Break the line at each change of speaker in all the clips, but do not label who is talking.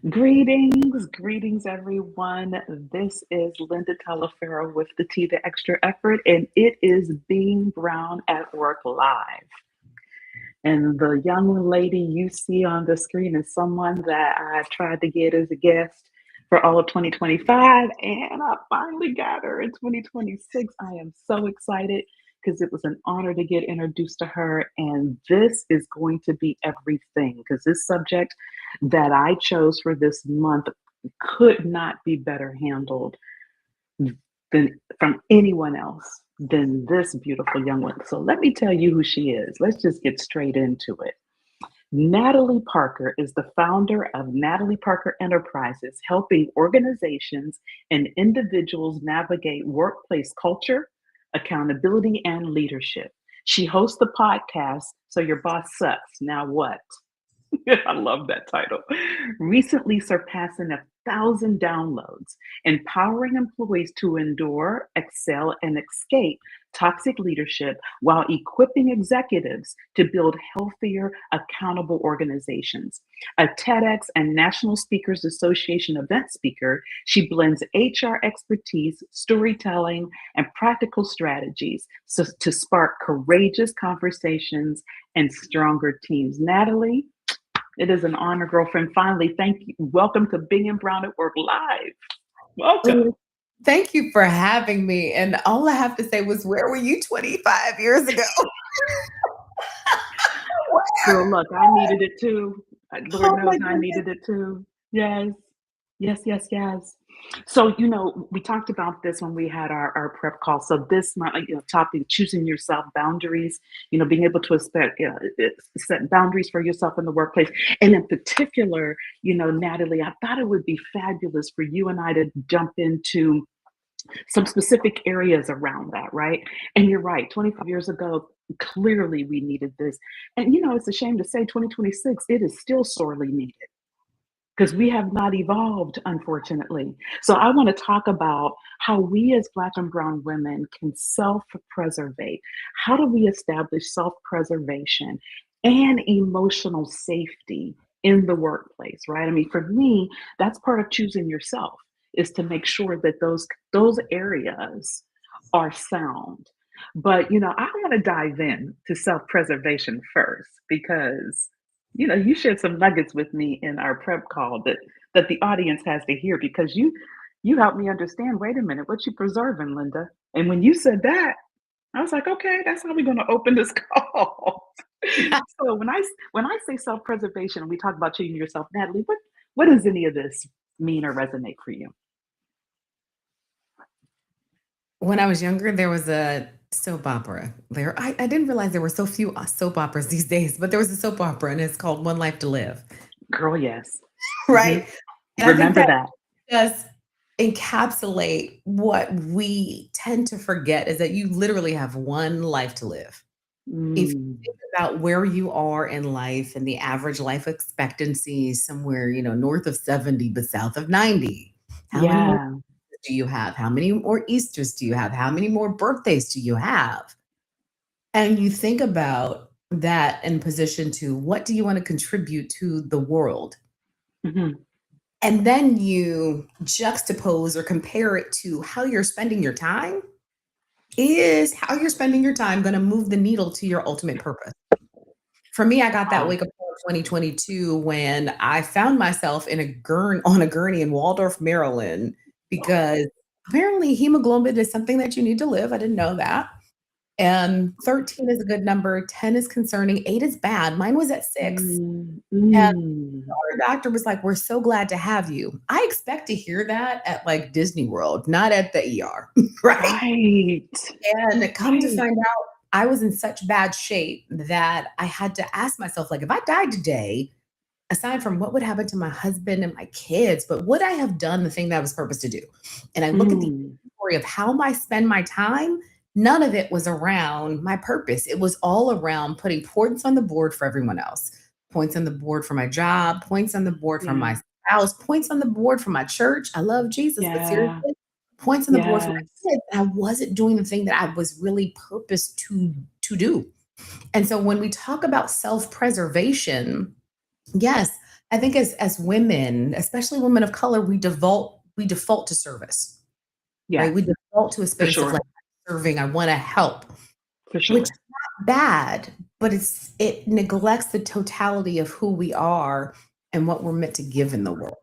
Greetings, everyone. This is Linda Talaferro with the T, the Extra Effort, and it is Being Brown at Work Live. And the young lady you see on the screen is someone that I tried to get as a guest for all of 2025, and I finally got her in 2026. I am so excited because it was an honor to get introduced to her. And this is going to be everything because this subject that I chose for this month could not be better handled than from anyone else than this beautiful young one. So let me tell you who she is. Let's just get straight into it. Natalie Parker is the founder of Natalie Parker Enterprises, helping organizations and individuals navigate workplace culture, accountability, and leadership. She hosts the podcast, So Your Boss Sucks. Now what? I love that title. Recently surpassing 1,000 downloads, empowering employees to endure, excel, and escape toxic leadership while equipping executives to build healthier, accountable organizations. A TEDx and National Speakers Association event speaker, she blends HR expertise, storytelling, and practical strategies to spark courageous conversations and stronger teams. Natalie, it is an honor, girlfriend. Finally, thank you. Welcome to Bing and Brown at Work Live. Welcome.
Oh, thank you for having me. And all I have to say was, where were you 25 years ago?
Girl, look, I needed it too. Lord
Oh
knows
my
I
goodness.
needed it too. Yes, yes. So, we talked about this when we had our prep call. So this month, topic, choosing yourself, boundaries, being able to set boundaries for yourself in the workplace. And in particular, Natalie, I thought it would be fabulous for you and I to jump into some specific areas around that, right? And you're right, 25 years ago, clearly we needed this. And, it's a shame to say 2026, it is still sorely needed because we have not evolved, unfortunately. So I want to talk about how we as Black and Brown women can self-preservate. How do we establish self-preservation and emotional safety in the workplace, right? I mean, for me, that's part of choosing yourself is to make sure that those areas are sound. But I want to dive in to self-preservation first because you shared some nuggets with me in our prep call that the audience has to hear because you helped me understand, wait a minute, what you preserving, Linda? And when you said that, I was like, okay, that's how we're going to open this call. So when I say self-preservation and we talk about choosing yourself, Natalie, what does any of this mean or resonate for you?
When I was younger, there was a soap opera. I didn't realize there were so few soap operas these days, but there was a soap opera and it's called One Life to Live.
Girl, yes. Hmm.
Right. And I think
Remember
that
that.
does encapsulate what we tend to forget is that you literally have one life to live. If you
Mm,
think about where you are in life and the average life expectancy is somewhere, north of 70, but south of 90, how many more
yeah.
do you have? How many more Easters do you have? How many more birthdays do you have? And you think about that in position to what do you want to contribute to the world?
Hmm.
And then you juxtapose or compare it to how you're spending your time. Is how you're spending your time going to move the needle to your ultimate purpose? For me, I got that
Wow.
wake up call in 2022 when I found myself on a gurney in Waldorf, Maryland, because apparently hemoglobin is something that you need to live. I didn't know that. And 13 is a good number, 10 is concerning, 8 is bad. Mine was at 6.
Mm,
And
mm.
our doctor was like, "We're so glad to have you." I expect to hear that at like Disney World, not at the ER, right?
Right.
And come to
Right.
find out, I was in such bad shape that I had to ask myself, like, if I died today, aside from what would happen to my husband and my kids, but would I have done the thing that I was purposed to do? And I look at the
Mm.
story of how I spend my time. None of it was around my purpose. It was all around putting points on the board for everyone else, points on the board for my job, points on the board for
Yeah.
my spouse, points on the board for my church. I love Jesus, but
Yeah.
seriously, points on the board for
Yes.
my kids. And I wasn't doing the thing that I was really purposed to do. And so when we talk about self preservation, yes, I think as women, especially women of color, we default to service, right?
Yes,
We default to a
for
space of
sure.
like serving, I want to help,
For
which is
sure.
not bad, but it neglects the totality of who we are and what we're meant to give in the world.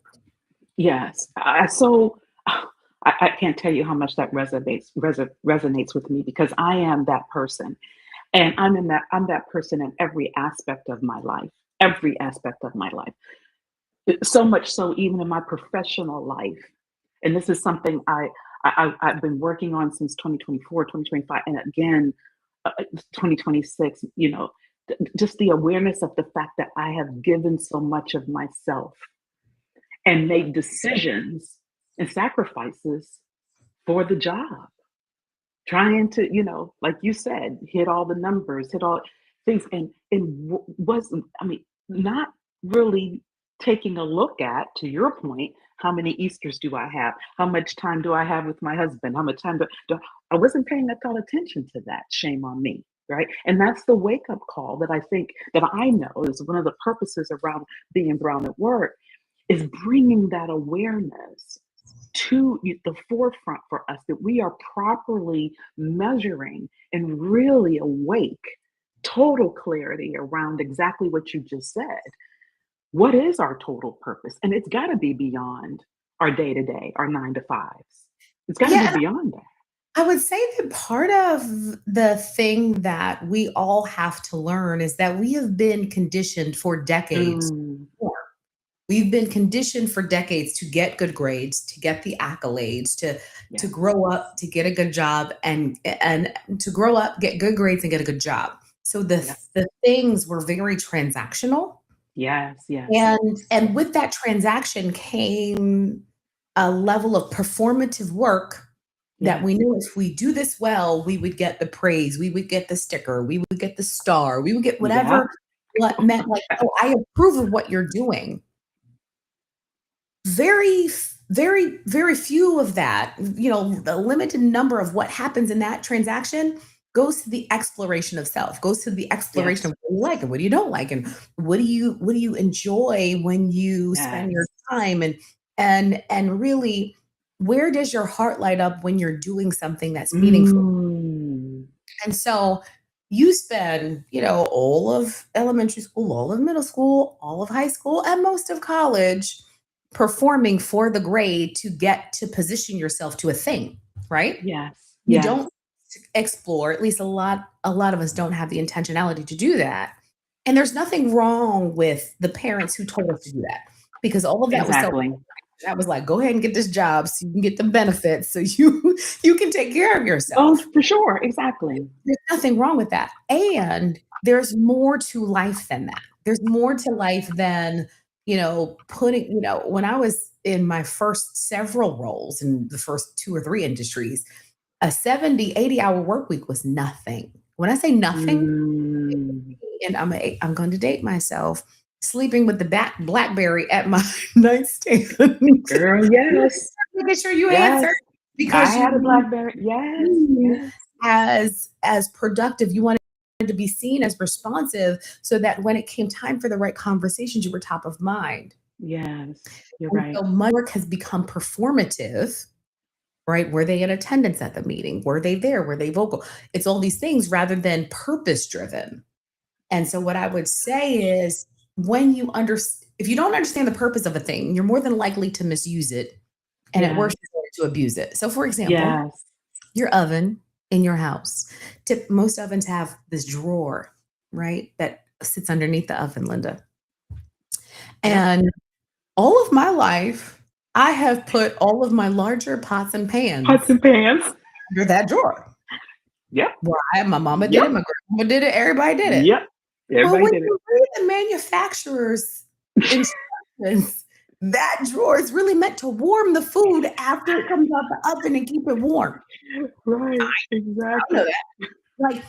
Yes. So I can't tell you how much that resonates with me because I am that person. And I'm that person in every aspect of my life. Every aspect of my life. So much so even in my professional life. And this is something I've been working on since 2024, 2025, and again 2026, just the awareness of the fact that I have given so much of myself and made decisions and sacrifices for the job, trying to, like you said, hit all the numbers, hit all things, and wasn't, I mean, not really taking a look at, to your point, how many Easters do I have? How much time do I have with my husband? How much time I wasn't paying at all attention to that. Shame on me, right? And that's the wake up call that I think that I know is one of the purposes around being brown at work is bringing that awareness to the forefront for us that we are properly measuring and really awake, total clarity around exactly what you just said. What is our total purpose? And it's got to be beyond our day to day, our 9 to 5s. It's got to be
Yeah,
beyond that.
I would say that part of the thing that we all have to learn is that we have been conditioned for decades.
Mm,
We've been conditioned for decades to get good grades, to get the accolades, to
yes,
grow up, to get a good job, and to grow up, get good grades, and get a good job. So
yes,
the things were very transactional,
yes, yes,
and with that transaction came a level of performative work that we
yes,
knew if we do this well, we would get the praise, we would get the sticker, we would get the star, we would get
yeah,
whatever what meant like, oh, I approve of what you're doing. Very few of that, the limited number of what happens in that transaction goes to the exploration of self, goes to the exploration
yes,
of what you like and what you don't like, and what do you enjoy when you spend your
yes.
time, and really, where does your heart light up when you're doing something that's meaningful?
Mm,
And so you spend, all of elementary school, all of middle school, all of high school, and most of college performing for the grade to get to position yourself to a thing, right?
yes,
You
yes,
don't explore, at least a lot of us don't have the intentionality to do that. And there's nothing wrong with the parents who told us to do that because all of that was so
exactly.
that was like, go ahead and get this job so you can get the benefits so you can take care of
Oh,
yourself.
for sure, exactly.
There's nothing wrong with that. And there's more to life than that. There's more to life than, when I was in my first several roles in the first two or three industries, a 70, 80-hour work week was nothing. When I say nothing,
Mm,
and I'm going to date myself, sleeping with the BlackBerry at my nightstand,
girl, yes,
making sure you
yes.
answer
I
because
had a
you
BlackBerry. Yes,
seen
yes,
as productive. You wanted to be seen as responsive so that when it came time for the right conversations, you were top of mind.
yes. You're
And so
right.
my work has become performative, right? Were they in attendance at the meeting? Were they there? Were they vocal? It's all these things rather than purpose driven. And so what I would say is when if you don't understand the purpose of a thing, you're more than likely to misuse it. And at worst,
Yes,
you're going to abuse it. So for example,
yes,
your oven in your house. Most ovens have this drawer, right? That sits underneath the oven, Linda.
yep.
And all of my life, I have put all of my larger pots and
Pots
pans
and pans.
under that drawer.
Yep,
Why? My mama did
yep,
it, my grandma did it, everybody did it.
yep.
Well,
Everybody
when
did
you read the manufacturer's instructions, that drawer is really meant to warm the food after it comes out the oven and keep it warm.
it. Right,
I know
exactly.
that. Like,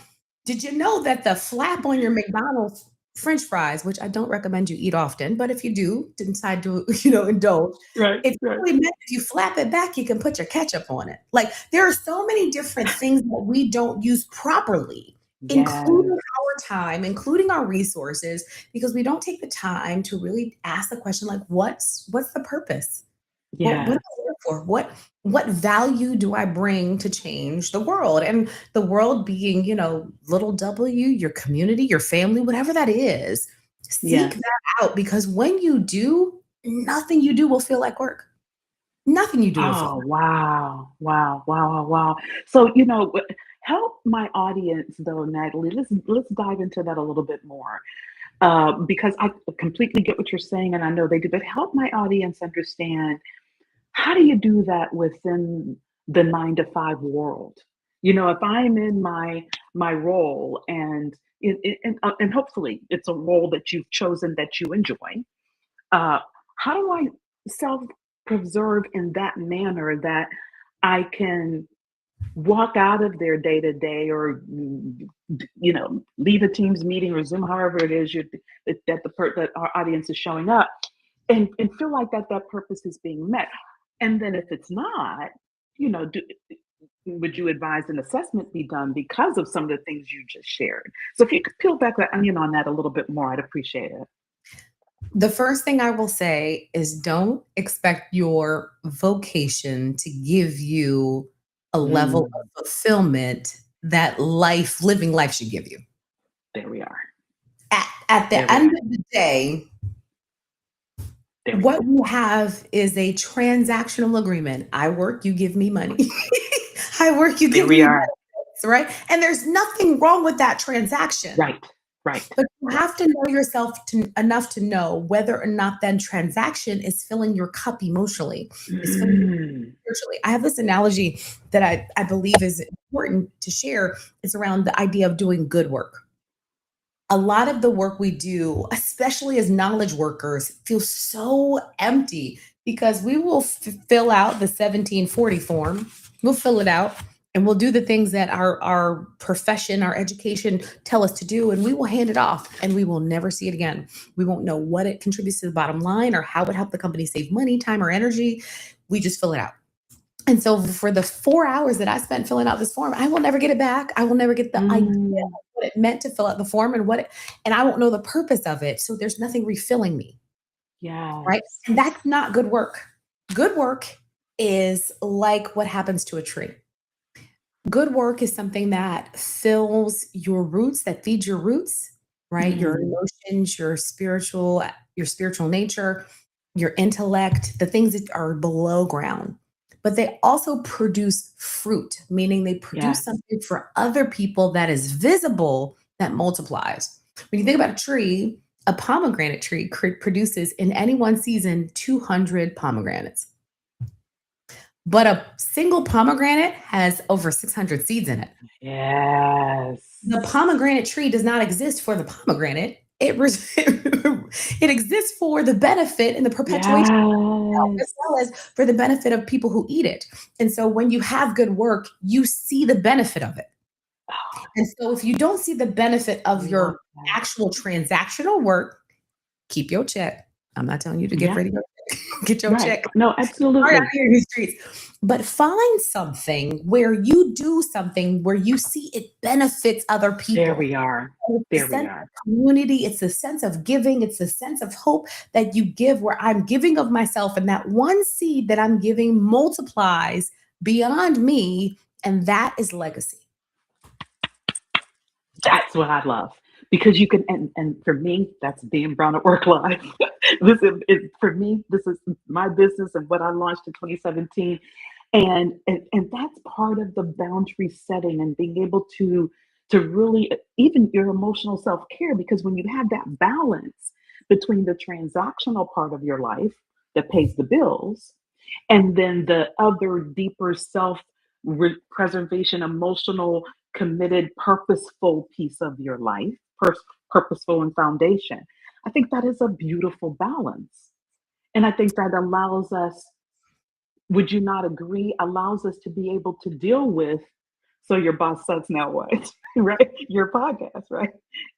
did you know that the flap on your McDonald's French fries, which I don't recommend you eat often, but if you do decide to, indulge,
Right,
it's
right.
really meant if you flap it back, you can put your ketchup on it. Like, there are so many different things that we don't use properly including
Yes.
our time, including our resources, because we don't take the time to really ask the question like, what's the purpose? What am
Yes.
I here for? What value do I bring to change the world? And the world being, little W, your community, your family, whatever that is, seek
Yes.
that out because when you do, nothing you do will feel like work. Nothing you do will feel
Oh, wow. Wow, wow, wow, wow. So, help my audience though, Natalie. Let's dive into that a little bit more. Because I completely get what you're saying, and I know they do, but help my audience understand how do you do that within the 9 to 5 world? If I'm in my role and hopefully it's a role that you've chosen that you enjoy, uh, how do I self preserve in that manner that I can walk out of their day to day or leave a team's meeting or Zoom, however it is that our audience is showing up, and feel like that purpose is being met. And then if it's not, would you advise an assessment be done because of some of the things you just shared? So if you could peel back the onion on that a little bit more, I'd appreciate it.
The first thing I will say is don't expect your vocation to give you a level
Mm,
of fulfillment that living life should give you.
there we are.
At
There
the
we
end
are.
of the day,
There we
what
go.
you have is a transactional agreement. I work, you give me money. I work, you
There
give
we
me
are.
benefits, right? And there's nothing wrong with that transaction.
Right. Right.
But you
Right.
have to know yourself enough to know whether or not that transaction is filling your cup emotionally, is filling your
Mm,
spiritually. I have this analogy that I believe is important to share. It's around the idea of doing good work. A lot of the work we do, especially as knowledge workers, feels so empty because we will fill out the 1740 form. We'll fill it out and we'll do the things that our profession, our education tell us to do, and we will hand it off and we will never see it again. We won't know what it contributes to the bottom line or how it helped the company save money, time, or energy. We just fill it out. And so for the 4 hours that I spent filling out this form, I will never get it back. I will never get the idea
mm,
of what it meant to fill out the form and I won't know the purpose of it. So there's nothing refilling me, right?
yes.
And that's not good work. Good work is like what happens to a tree. Good work is something that fills your roots, that feeds your roots, right? Your
Mm,
emotions, your spiritual nature, your intellect, the things that are below ground. But they also produce fruit, meaning they produce
yes.
something for other people that is visible that multiplies. When you think about a tree, a pomegranate tree produces in any one season 200 pomegranates. But a single pomegranate has over 600 seeds in it. The
Yes.
pomegranate tree does not exist for the pomegranate. It exists for the benefit and the perpetuation as
Yes.
well as for the benefit of people who eat it. And so when you have good work, you see the benefit of it.
Oh,
And so if you don't see the benefit of
love
your
that.
actual transactional work, keep your check. I'm not telling you to get
Yeah.
ready to get your
Right.
check.
No,
Hard out
absolutely.
here in these streets. But find something where you do something where you see it benefits other
There
people.
we are.
And it's
There
a
we
sense
are.
of community, it's a sense of giving, it's a sense of hope that you give where I'm giving of myself, and that one seed that I'm giving multiplies beyond me, and that is legacy.
That's what I love because you can, and for me, that's being brown at work live. This is for me. This is my business and what I launched in 2017, and that's part of the boundary setting and being able to really even your emotional self care, because when you have that balance between the transactional part of your life that pays the bills and then the other deeper self preservation, emotional, committed, purposeful piece of your life, purposeful and foundation. I think that is a beautiful balance. And I think that allows us, would you not agree, allows us to be able to deal with, so your boss says now what, right? Your podcast, right?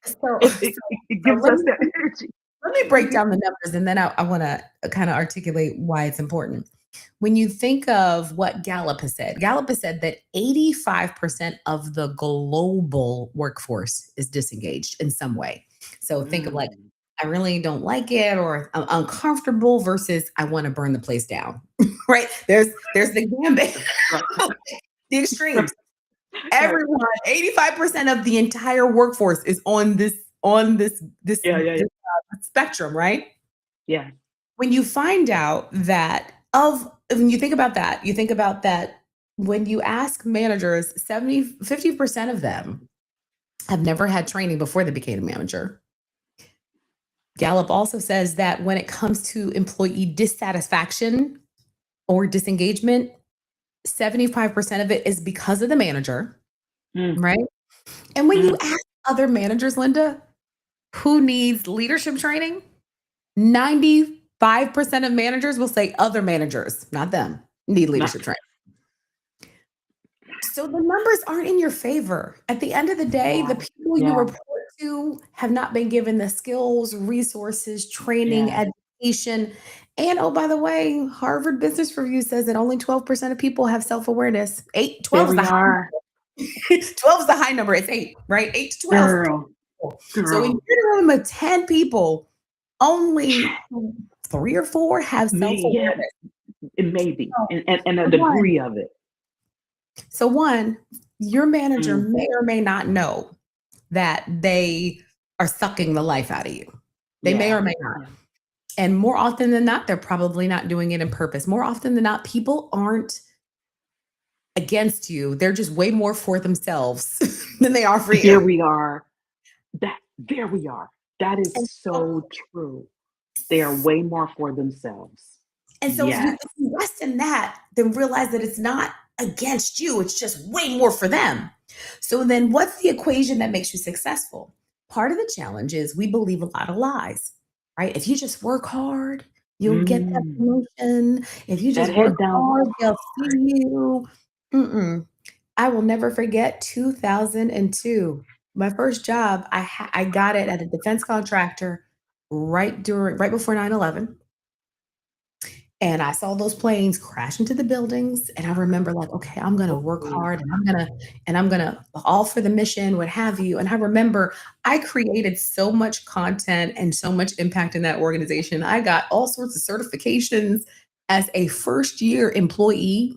So,
It,
so,
it, it
so
gives us that energy.
let me break down the numbers and then I want to kind of articulate why it's important. When you think of what Gallup has said that 85% of the global workforce is disengaged in some way. So think of like,
Mm.
I really don't like it or I'm uncomfortable versus I want to burn the place down. Right? There's the gambit,
Right.
the
Right.
extremes.
Right.
Everyone, 85% of the entire workforce is on this
Yeah.
spectrum, right?
Yeah.
When you find out that of when you think about that, you think about that when you ask managers, 50% of them have never had training before they became a manager. Gallup also says that when it comes to employee dissatisfaction or disengagement, 75% of it is because of the manager,
Mm.
right? And when you
Mm.
ask other managers, Linda, who needs leadership training, 95% of managers will say other managers, not them, need
Not.
leadership training. So the numbers aren't in your favor. At the end of the day, the
Yeah.
people you
Yeah.
report to have not been given the skills, resources, training,
Yeah.
education. And oh, by the way, Harvard Business Review says that only 12% of people have self-awareness. 12
There
is the
we
high
are.
number. 12 is the high number. It's 8, right? 8 to 12.
Girl.
So in
Girl.
your room of 10 people, only 3 or 4 have
Me. Yeah.
self-awareness.
It may be.
So
And a
one,
degree of it.
so one, your manager
Mm.
may or may not know that they are sucking the life out of you. They may
Yeah.
or may not.
Yeah.
And more often than not, they're probably not doing it in purpose. More often than not, people aren't against you. They're just way more for themselves than they are for
There
you.
we are. There we are. That is
And so,
so true. They are way more for themselves.
if
Yes.
you rest in that, then realize that it's not against you. It's just way more for them. So then what's the equation that makes you successful? Part of the challenge is we believe a lot of lies, right? If you just work hard, you'll get that
Mm.
promotion. If you
That
just work
head down.
hard, they'll see you. Mm-mm. I will never forget 2002. My first job, I got it at a defense contractor right before 9/11. And I saw those planes crash into the buildings, and I remember like, okay, I'm gonna work
Oh,
hard, and I'm gonna all for the mission, what have you. And I remember I created so much content and so much impact in that organization. I got all sorts of certifications as a first year employee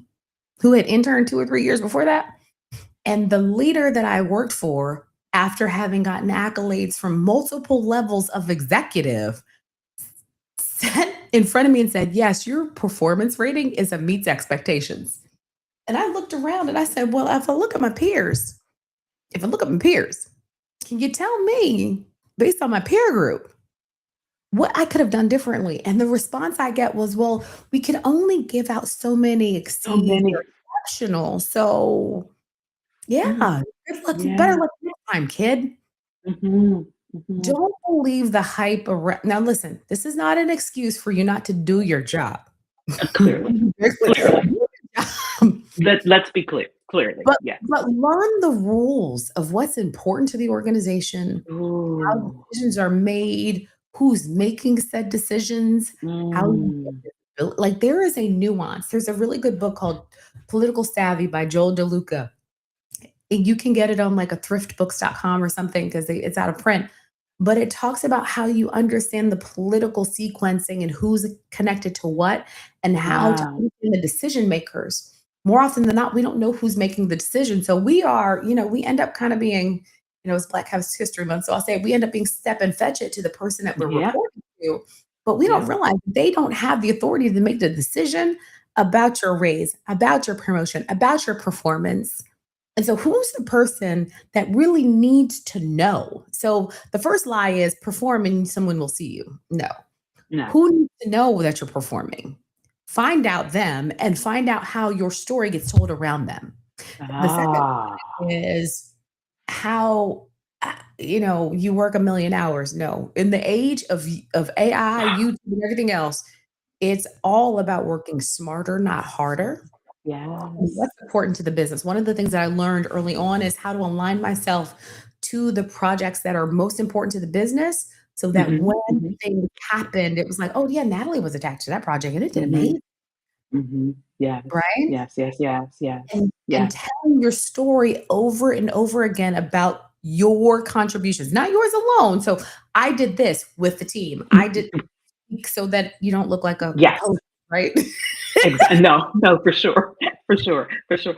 who had interned 2 or 3 years before that. And the leader that I worked for, after having gotten accolades from multiple levels of executive, sat in front of me and said, "Yes, your performance rating is a meets expectations." And I looked around and I said, "Well, if I look at my peers, can you tell me based on my peer group what I could have done differently?" And the response I get was, "Well, we can only give out so many
so
exceed or
many.
exceptional. So
Mm.
yeah, good luck, better
Yeah.
luck next time, kid."
Hmm. Hmm.
Don't believe the hype around. Now, listen, this is not an excuse for you not to do your job.
Clearly.
Very clear.
Clearly.
Do your job.
Let's be clear. Clearly.
But
Yes.
but learn the rules of what's important to the organization, how
Ooh.
decisions are made, who's making said decisions, how you get
Mm.
like there is a nuance. There's a really good book called Political Savvy by Joel DeLuca. You can get it on like a thriftbooks.com or something because it's out of print. But it talks about how you understand the political sequencing and who's connected to what and how to
Wow.
understand the decision makers. More often than not, we don't know who's making the decision. So we are, we end up kind of being, it's Black History Month. So I'll say we end up being step and fetch it to the person that we're
Yeah.
reporting to. But we don't
Yeah.
realize they don't have the authority to make the decision about your raise, about your promotion, about your performance. And so, who's the person that really needs to know? So, the first lie is perform and someone will see you. No.
No.
Who needs to know that you're performing? Find out them and find out how your story gets told around them. The second
Ah.
is how you work a million hours. No, in the age of AI, YouTube, and everything else, it's all about working smarter, not harder.
Yes.
What's important to the business? One of the things that I learned early on is how to align myself to the projects that are most important to the business so that
Hmm.
when
Hmm.
things happened, it was like, oh, yeah, Natalie was attached to that project and it did
Hmm.
amazing.
Mhm. Yes.
right?
Yes, yes, yes, yes,
And
yes.
telling your story over and over again about your contributions, not yours alone. So I did this with the team. I did so that you don't look like a
Yes.
proposal, right?
No, no, for sure, for sure, for sure.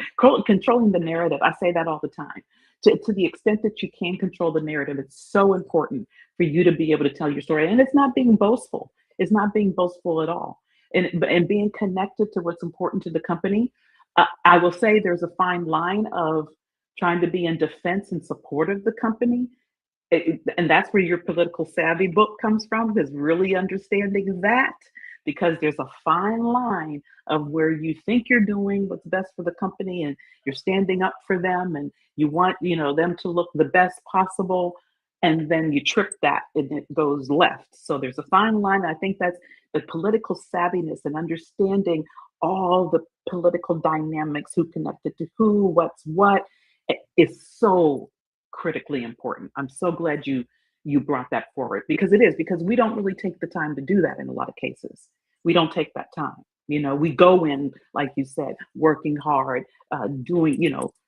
Controlling the narrative, I say that all the time. To the extent that you can control the narrative, it's so important for you to be able to tell your story. And it's not being boastful. It's not being boastful at all. And being connected to what's important to the company. I will say there's a fine line of trying to be in defense and support of the company, and that's where your political savvy book comes from, is really understanding that, because there's a fine line of where you think you're doing what's best for the company and you're standing up for them and you want, them to look the best possible, and then you trip that and it goes left. So there's a fine line. I think that's the political savviness and understanding all the political dynamics, who connected to who, what's what, is so critically important. I'm so glad you brought that forward, because it is, because we don't really take the time to do that in a lot of cases. We don't take that time. We go in, like you said, working hard, doing,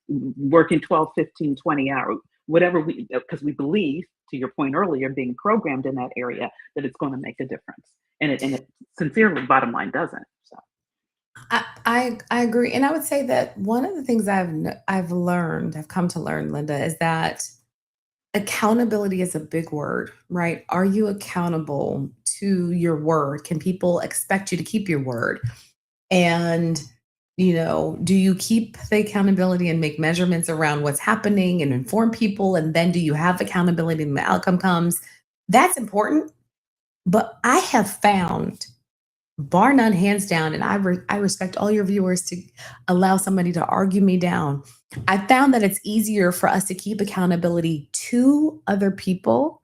working 12, 15, 20 hours, whatever we, because we believe, to your point earlier, being programmed in that area, that it's going to make a difference. And it sincerely, bottom line, doesn't. So,
I agree, and I would say that one of the things I've come to learn, Linda, is that accountability is a big word, right? Are you accountable to your word? Can people expect you to keep your word? And, do you keep the accountability and make measurements around what's happening and inform people? And then do you have accountability and the outcome comes? That's important. But I have found, bar none, hands down, and I respect all your viewers to allow somebody to argue me down. I found that it's easier for us to keep accountability to other people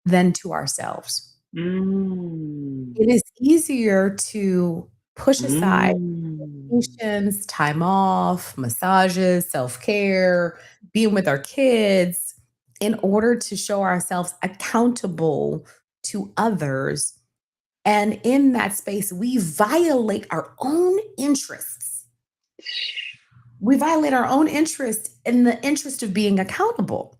than to ourselves.
mm,
It is easier to push aside
mm,
vacations, time off, massages, self care, being with our kids in order to show ourselves accountable to others. And in that space, we violate our own interests. We violate our own interest in the interest of being accountable.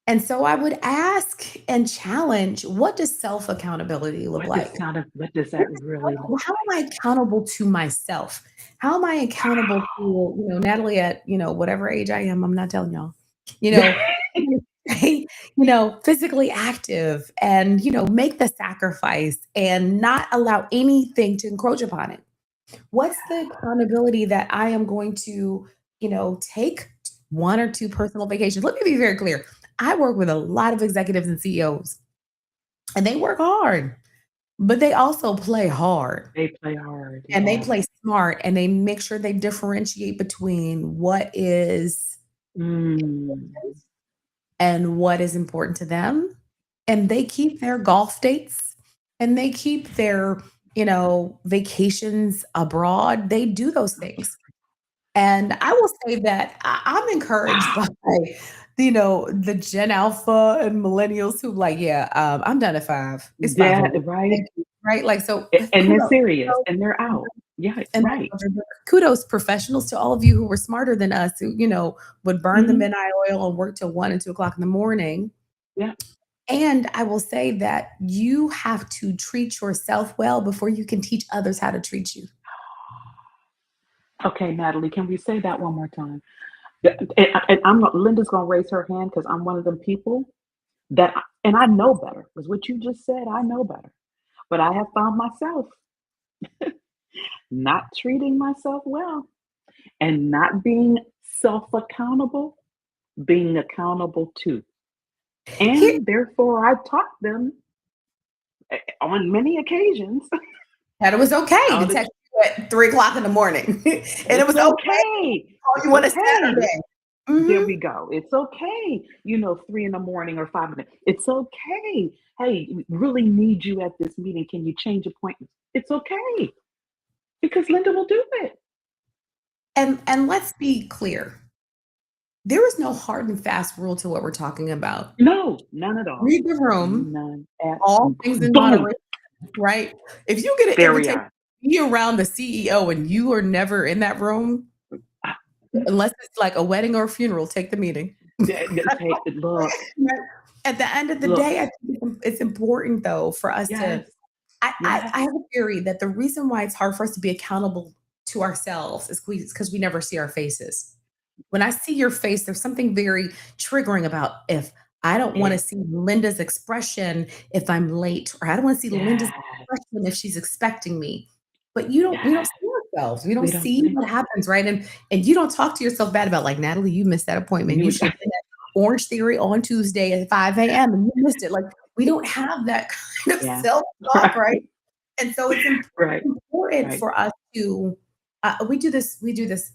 And so I would ask and challenge, what does self accountability look like?
what does that really look
How
like?
am I accountable to myself? How am I accountable to, Natalie at, whatever age I am, I'm not telling y'all, you know, stay, physically active and, make the sacrifice and not allow anything to encroach upon it. What's the accountability that I am going to, take one or two personal vacations? Let me be very clear. I work with a lot of executives and CEOs, and they work hard, but they also play hard.
They play hard,
And they
yeah.
play smart, and they make sure they differentiate between what is
Mm.
and what is important to them. And they keep their golf dates and they keep their, vacations abroad. They do those things. And I will say that I'm encouraged by, the Gen Alpha and millennials who like, yeah, I'm done at 5. It's 5
Yeah,
over.
right?
Thank you. Right? Like, so
And they're
kudos.
serious, and they're out. Yeah,
And
right.
kudos professionals to all of you who were smarter than us, who, would burn the
Mhm.
midnight oil and work till 1 and 2 o'clock in the morning.
Yeah.
And I will say that you have to treat yourself well before you can teach others how to treat you.
Okay, Natalie, can we say that one more time? Yeah, and Linda's gonna raise her hand, because I'm one of them people and I know better, because what you just said, I know better. But I have found myself not treating myself well, and not being self-accountable, being accountable to.
Here
And therefore, I taught them, on many occasions,
that it was okay
how
to
to.
text you at 3 o'clock in the morning. And it
It's
was okay to
okay.
call
It's
you on a
okay.
Saturday.
There
Mhm.
we go. It's okay. 3 in the morning or 5 in the. It's okay. Hey, we really need you at this meeting. Can you change appointments? It's okay, because Linda will do it.
And let's be clear. There is no hard and fast rule to what we're talking about.
No, none at all.
Read the room,
None at.
all things in
Boom.
moderation, right? If you get an
There we
invitation
are.
be around the CEO and you are never in that room, unless it's like a wedding or a funeral, take the meeting.
Take look,
Right. At the end of the
look.
day, I think it's important though for us to.
Yes,
I
yes,
have a theory that the reason why it's hard for us to be accountable to ourselves is because we never see our faces. When I see your face, there's something very triggering about if I don't want to
yes,
see Linda's expression if I'm late, or I don't want to see Linda's
yes,
expression if she's expecting me. But you don't we don't
yes.
see ourselves. We don't
We don't
see
think
what happens, right? And you don't talk to yourself bad about like Natalie, you missed that appointment. You
you.
should have been at Orange Theory on Tuesday at 5 a.m. and you missed it. Like we don't have that kind of
Yeah,
self-talk,
right,
right? And so it's
right,
important
right.
for us to we do this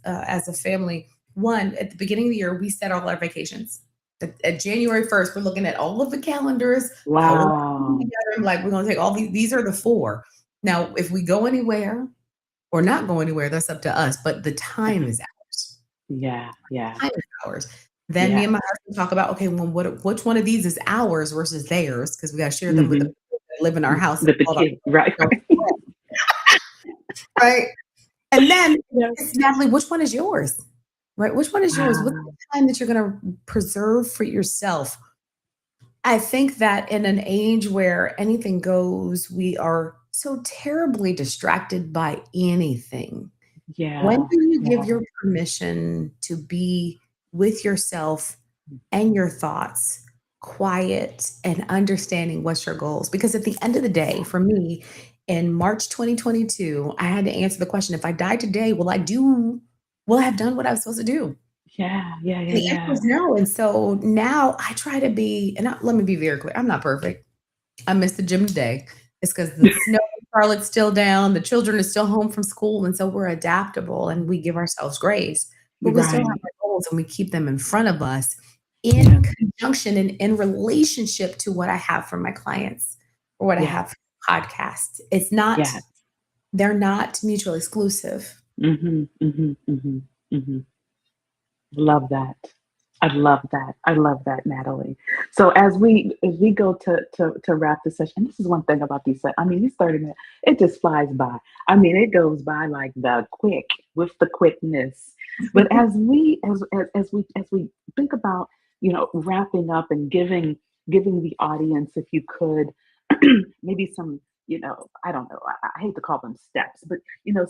as a family. One, at the beginning of the year, we set all our vacations. At January 1st, we're looking at all of the calendars, color
Wow.
together, and like we're gonna take all these are the four. Now, if we go anywhere or not go anywhere, that's up to us, but the time is ours.
Yeah, yeah,
Time is ours. Then me
yeah.
and my husband talk about, okay, well, which one of these is ours versus theirs? Because we gotta share them with the
Hmm.
people that live in our house and
With the
all our
kid, right?
right? And then
Yeah.
it's Natalie, which one is yours? Right? Which one is yours? What's
Wow.
the time that you're gonna preserve for yourself? I think that in an age where anything goes, we are so terribly distracted by anything. When
Yeah,
do you give
yeah.
your permission to be with yourself and your thoughts, quiet and understanding what's your goals? Because at the end of the day, for me, in March 2022, I had to answer the question, if I die today, will I have done what I was supposed to do?
Yeah, yeah,
And
yeah,
the answer
yeah.
was no. And so now I try to be, and let me be very clear, I'm not perfect. I missed the gym today. It's because the snow in Charlotte's still down, the children are still home from school, and so we're adaptable and we give ourselves grace, but we still have
Right.
our goals and we keep them in front of us
Yeah,
in conjunction and in relationship to what I have for my clients or what I
yeah,
have for podcasts. It's not,
yeah.
they're not mutually exclusive.
Mhm, mhm, mhm, mhm. Love that. I love that. I love that, Natalie. So as we go to wrap the session, and this is one thing about I mean, these 30 minutes, it just flies by. I mean, it goes by like the quick with the quickness. But as we think about, wrapping up and giving the audience, if you could, maybe some, I don't know, I hate to call them steps, but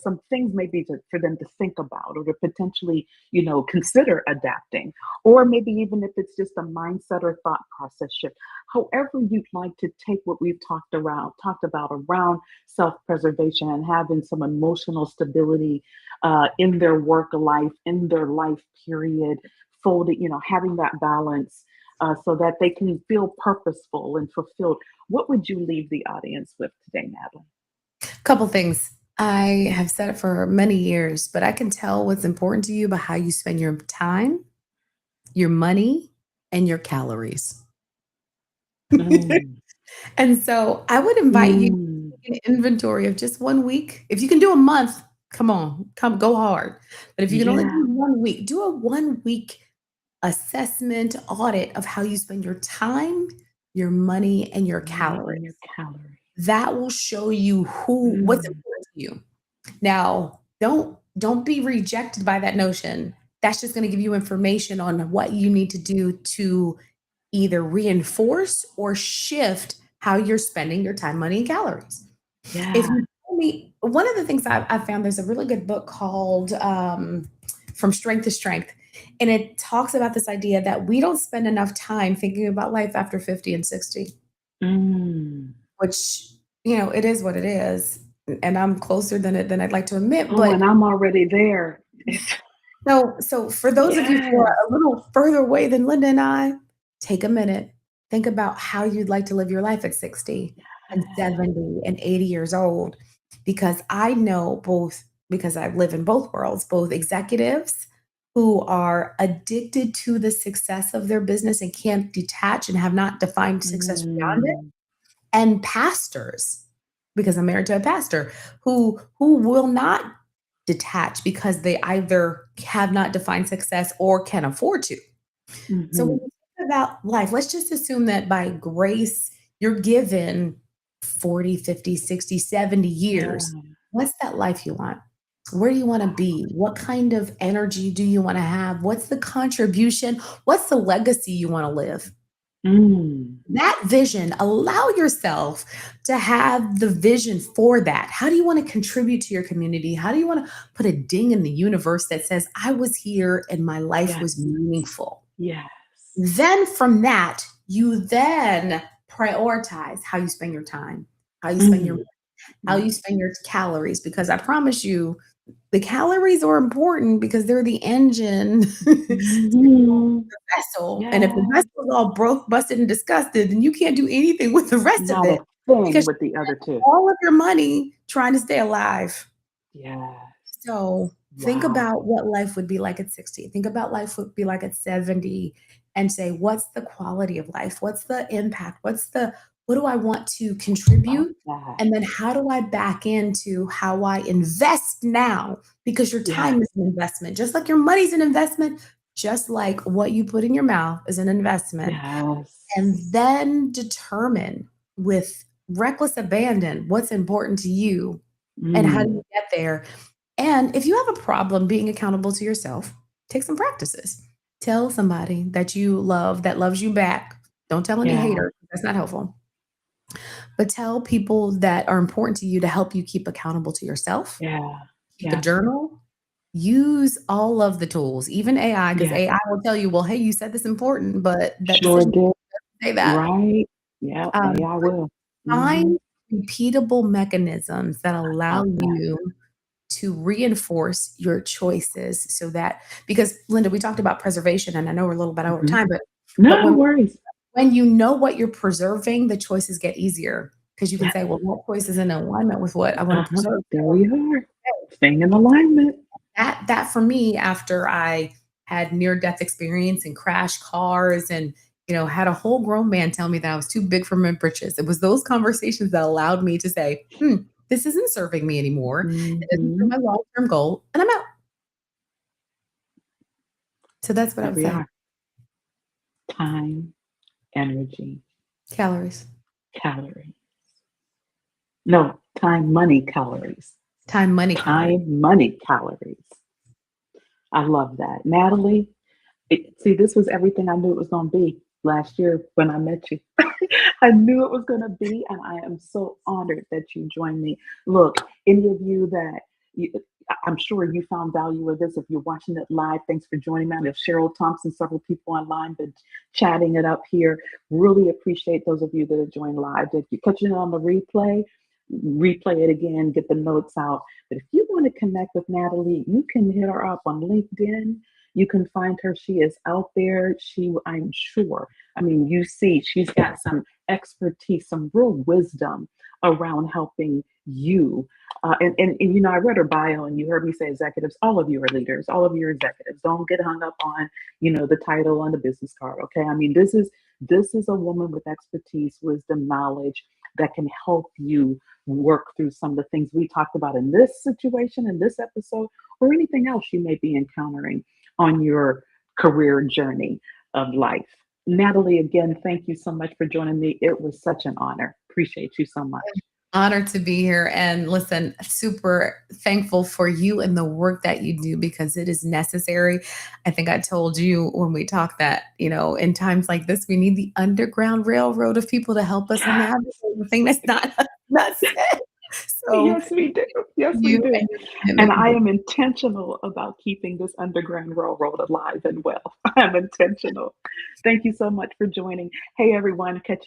some things maybe for them to think about or to potentially, consider adapting, or maybe even if it's just a mindset or thought process shift. However, you'd like to take what we've talked about around self-preservation and having some emotional stability in their work life, in their life period, folded, having that balance so that they can feel purposeful and fulfilled. What would you leave the audience with today, Natalie?
Couple things. I have said it for many years, but I can tell what's important to you by how you spend your time, your money, and your calories.
Mm,
And so I would invite you to
mm,
take an inventory of just 1 week. If you can do a month, come on, go hard. But if you can only
yeah.
do 1 week, do a 1 week assessment audit of how you spend your time, your money, and your
Money in your
calories.
calorie.
That will show you what's
Mm,
important to you. Now, don't be rejected by that notion. That's just going to give you information on what you need to do to either reinforce or shift how you're spending your time, money, and calories. If
yeah.
you tell me, one of the things I've found, there's a really good book called From Strength to Strength. And it talks about this idea that we don't spend enough time thinking about life after 50 and 60,
Mm.
which, it is what it is. And I'm closer than I'd like to admit.
Oh,
But
and I'm already there.
so for those of you who are
Yes.
a little further away than Linda and I, take a minute. Think about how you'd like to live your life at 60 and 70 and 80 years old. Because I know both, because I live in both worlds, both executives who are addicted to the success of their business and can't detach and have not defined success beyond it,
Mm,
and pastors, because I'm married to a pastor who will not detach because they either have not defined success or can afford to. So when
mhm.
you think about life, let's just assume that by grace you're given 40, 50, 60, 70
Yeah.
years. What's that life you want? Where do you want to be? What kind of energy do you want to have? What's the contribution? What's the legacy you want to live?
Mm.
That vision, allow yourself to have the vision for that. How do you want to contribute to your community? How do you want to put a ding in the universe that says, I was here and my life
Yes.
was meaningful?
Yes.
Then from that, you then prioritize how you spend your time, how you spend your
Mm.
how
Mm.
you spend your calories, because I promise you, the calories are important because they're the engine to fuel
Mhm.
the vessel. And if the
Yes.
vessel is all broke, busted, and disgusted, then you can't do anything with the rest of
Not
it
a thing
because
with
you
the other two.
spent all of your money trying to stay alive.
Yes.
So think
Wow.
about what life would be like at 60. Think about life would be like at 70 and say, what's the quality of life? What's the impact? What do I want to
Love
contribute?
that.
And then how do I back into how I invest now? Because your
Yes.
time is an investment, just like your money's an investment, just like what you put in your mouth is an investment. And
Yes.
then determine with reckless abandon what's important to you and how do
Mm.
you get there. And if you have a problem being accountable to yourself, take some practices. Tell somebody that you love that loves you back. Don't tell any
Yeah.
hater. That's not helpful. But tell people that are important to you to help you keep accountable to yourself.
Yeah.
Keep a
Yeah.
journal. Use all of the tools, even AI, because
Yeah.
AI will tell you, well, hey, you said this important, but that
Sure
decision
did.
doesn't say that.
Right. Yep. AI
But
will.
find
Mhm.
repeatable mechanisms that
Love
allow
that.
you to reinforce your choices so that because Linda, we talked about preservation and I know we're a little bit over
Mhm.
time, but
No worries.
when you know what you're preserving, the choices get easier because you can
Yes.
say, well, what choice is in alignment with what I want to
Uh-huh.
preserve?
There you are. Staying in alignment.
That for me, after I had near death experience and crashed cars and had a whole grown man tell me that I was too big for my britches. It was those conversations that allowed me to say, this isn't serving me anymore. It isn't for
Mhm.
my long-term goal, and I'm out. So that's what I
There
would
we
say.
are. Time, energy,
Calories,
calorie. No, time, money, calories.
time, money, calories.
Time, money, calories. I love that. Natalie, see, this was everything I knew it was going to be last year when I met you. I knew it was going to be, and I am so honored that you joined me. Look, any of you that I'm sure you found value with this. If you're watching it live, thanks for joining me. If Cheryl Thompson, several people online been chatting it up here. Really appreciate those of you that have joined live. If you're catching it on the replay it again, get the notes out. But if you want to connect with Natalie, you can hit her up on LinkedIn. You can find her. She is out there. I'm sure. I mean, you see, she's got some expertise, some real wisdom around helping you. And I read her bio, and you heard me say executives. All of you are leaders. All of you are executives. Don't get hung up on, the title on the business card. Okay. I mean, this is a woman with expertise, wisdom, knowledge that can help you work through some of the things we talked about in this situation, in this episode, or anything else you may be encountering on your career journey of life. Natalie, again, thank you so much for joining me. It was such an honor. Appreciate you so much.
Honored to be here. And listen, super thankful for you and the work that you do because it is necessary. I think I told you when we talked that, in times like this, we need the underground railroad of people to help us
Yes,
navigate the thing that's not said. So
yes, we do. Yes, we
you
do.
and your commitment
And
to
I
do
am intentional about keeping this Underground Railroad alive and well. I'm intentional. Thank you so much for joining. Hey, everyone. Catch